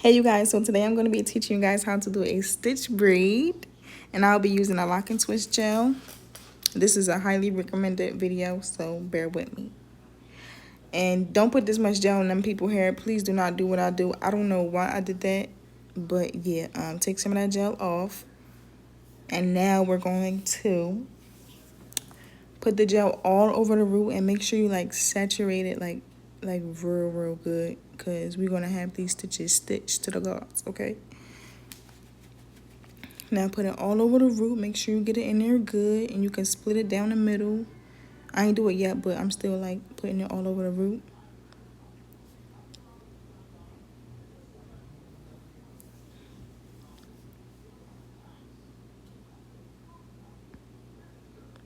Hey you guys, so today I'm going to be teaching you guys how to do a stitch braid, and I'll be using a lock and twist gel. This is a highly recommended video, so bear with me. And don't put this much gel on them people's hair. Please do not do what I do. I don't know why I did that, but yeah, take some of that gel off. And now we're going to put the gel all over the root and make sure you like saturate it like real good, because we're going to have these stitches stitched to the gauze, okay? Now put it all over the root. Make sure you get it in there good, and you can split it down the middle. I ain't do it yet, but I'm still like putting it all over the root.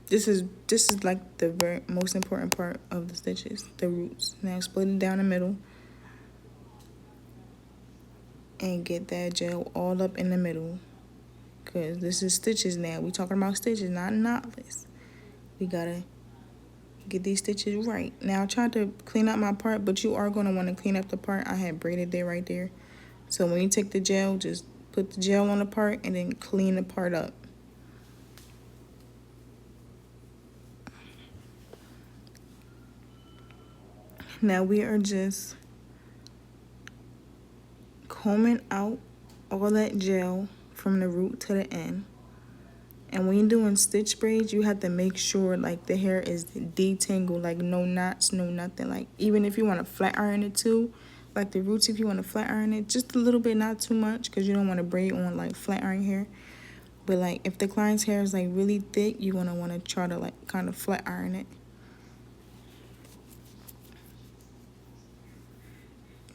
This is like the very most important part of the stitches, the roots. Now split it down the middle and get that gel all up in the middle, because this is stitches now. We talking about stitches, not knotless. We gotta get these stitches right. Now I tried to clean up my part, but you are gonna want to clean up the part I had braided there right there. So when you take the gel, just put the gel on the part and then clean the part up. Now we are just combing out all that gel from the root to the end. And when you're doing stitch braids, you have to make sure like the hair is detangled, like no knots, no nothing. Like even if you want to flat iron it too, like the roots, if you want to flat iron it, just a little bit, not too much, because you don't want to braid on like flat iron hair. But like if the client's hair is like really thick, you're gonna want to try to like kind of flat iron it.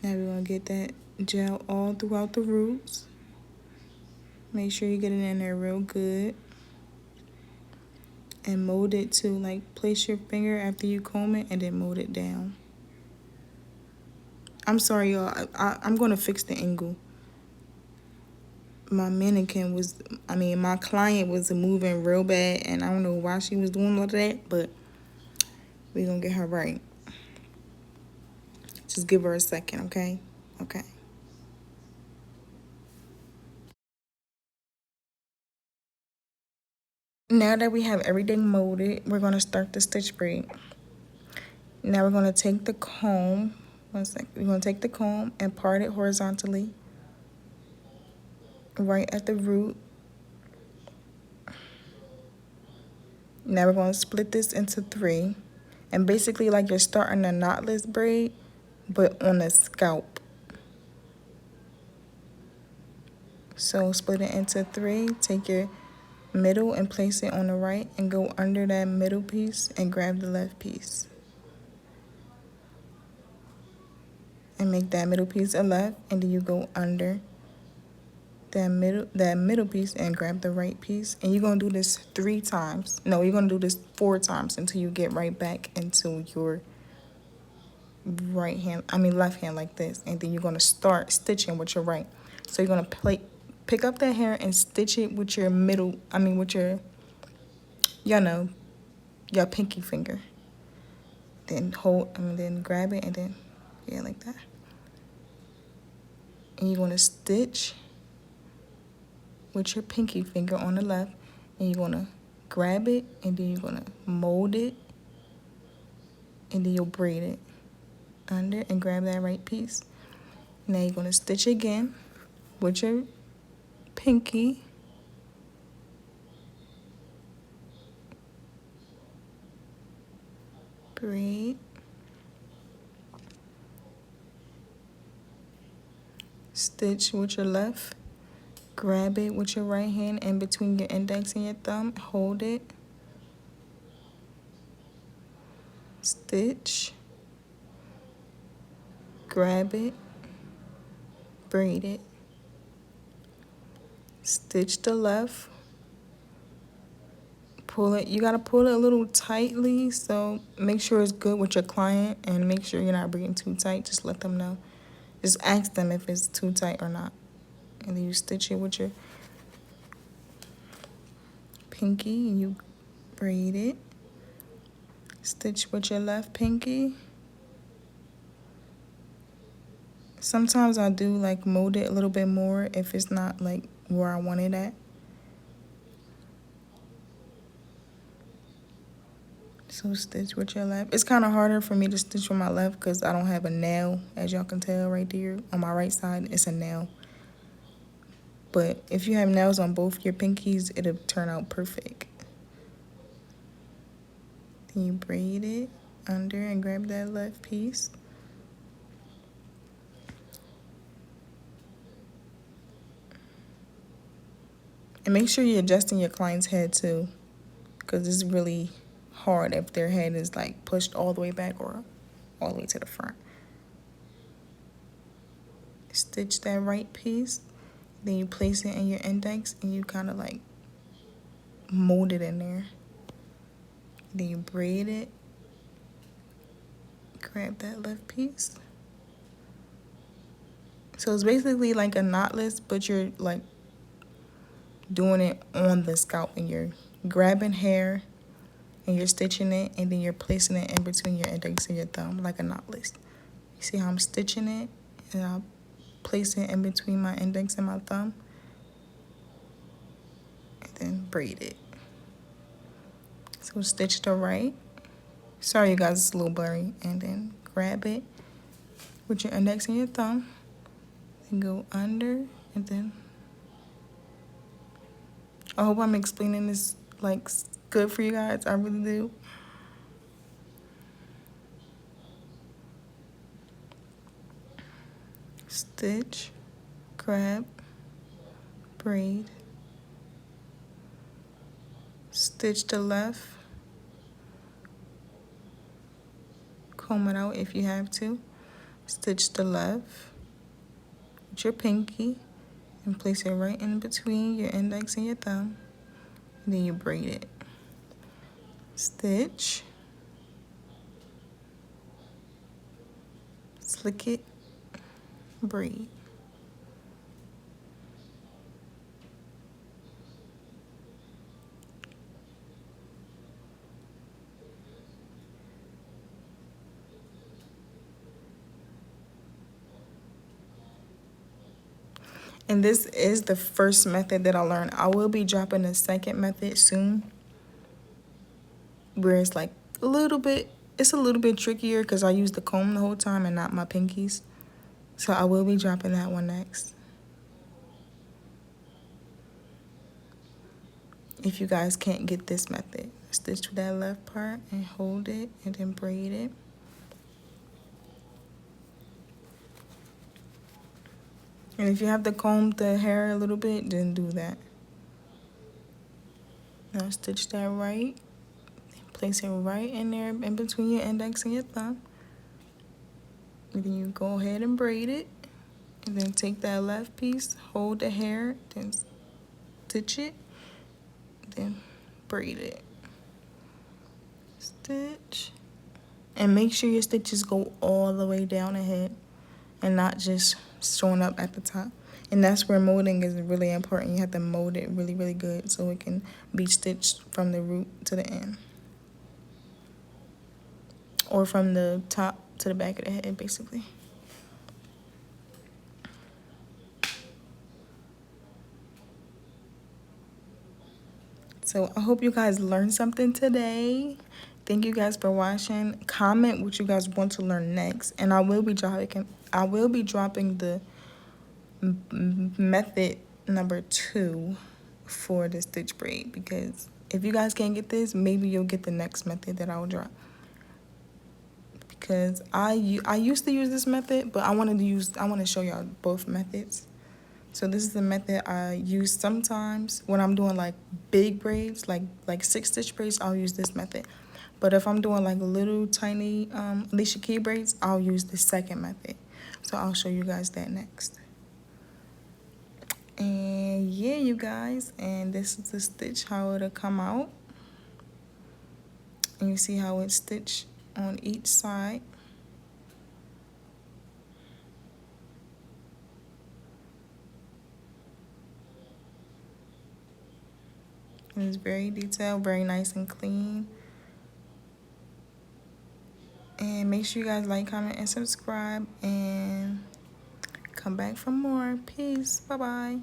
Now we're gonna get that gel all throughout the roots. Make sure you get it in there real good. And mold it to, like, place your finger after you comb it and then mold it down. I'm sorry, y'all. I'm gonna fix the angle. My mannequin was, my client was moving real bad, and I don't know why she was doing all that, but we're gonna get her right. Just give her a second, okay? Okay. Now that we have everything molded, we're gonna start the stitch braid. Now we're gonna take the comb. One second. We're gonna take the comb and part it horizontally right at the root. Now we're going to split this into 3. And basically like you're starting a knotless braid, but on the scalp. So split it into 3. Take your middle and place it on the right and go under that middle piece and grab the left piece. And make that middle piece a left, and then you go under that middle piece and grab the right piece. And you're going to do this 3 times. No, you're going to do this 4 times until you get right back into your left hand like this. And then you're going to start stitching with your right. So you're going to pick up that hair and stitch it with your with your, your pinky finger. Then then grab it and then, yeah, like that. And you're going to stitch with your pinky finger on the left, and you're going to grab it, and then you're going to mold it, and then you'll braid it under and grab that right piece. Now you're going to stitch again with your pinky, braid, stitch with your left, grab it with your right hand in between your index and your thumb, hold it, stitch, grab it, braid it, stitch the left, pull it. You got to pull it a little tightly, so make sure it's good with your client, and make sure you're not braiding too tight. Just let them know. Just ask them if it's too tight or not. And then you stitch it with your pinky and you braid it. Stitch with your left pinky. Sometimes I do like mold it a little bit more if it's not like where I want it at. So stitch with your left. It's kind of harder for me to stitch with my left because I don't have a nail, as y'all can tell right there. On my right side, it's a nail. But if you have nails on both your pinkies, it'll turn out perfect. Then you braid it under and grab that left piece. And make sure you're adjusting your client's head too, because it's really hard if their head is like pushed all the way back or all the way to the front. Stitch that right piece, then you place it in your index and you kind of like mold it in there. Then you braid it, grab that left piece. So it's basically like a knotless, but you're like doing it on the scalp and you're grabbing hair and you're stitching it and then you're placing it in between your index and your thumb like a knotless. You see how I'm stitching it and I'll place it in between my index and my thumb and then braid it. So stitch the right. Sorry you guys, it's a little blurry. And then grab it with your index and your thumb and go under and then I hope I'm explaining this like good for you guys. I really do. Stitch, grab, braid, stitch the left, comb it out if you have to, stitch the left with your pinky and place it right in between your index and your thumb, and then you braid it. Stitch, slick it, braid. And this is the first method that I learned. I will be dropping a second method soon, where it's like a little bit trickier because I use the comb the whole time and not my pinkies. So I will be dropping that one next. If you guys can't get this method, stitch with that left part and hold it and then braid it. And if you have to comb the hair a little bit, then do that. Now stitch that right. Place it right in there in between your index and your thumb. And then you go ahead and braid it. And then take that left piece, hold the hair, then stitch it, then braid it. Stitch. And make sure your stitches go all the way down ahead and not just showing up at the top. And that's where molding is really important. You have to mold it really, really good so it can be stitched from the root to the end. Or from the top to the back of the head, basically. So I hope you guys learned something today. Thank you guys for watching. Comment what you guys want to learn next. And I will be dropping the method number 2 for the stitch braid, because if you guys can't get this, maybe you'll get the next method that I'll drop. Because I used to use this method, but I want to show y'all both methods. So this is the method I use sometimes when I'm doing like big braids, like 6-stitch braids. I'll use this method. But if I'm doing like little tiny Alicia Key braids, I'll use the second method. So I'll show you guys that next. And yeah, you guys, and this is the stitch, how it'll come out. And you see how it's stitched on each side. And it's very detailed, very nice and clean. And make sure you guys like, comment, and subscribe. And come back for more. Peace. Bye-bye.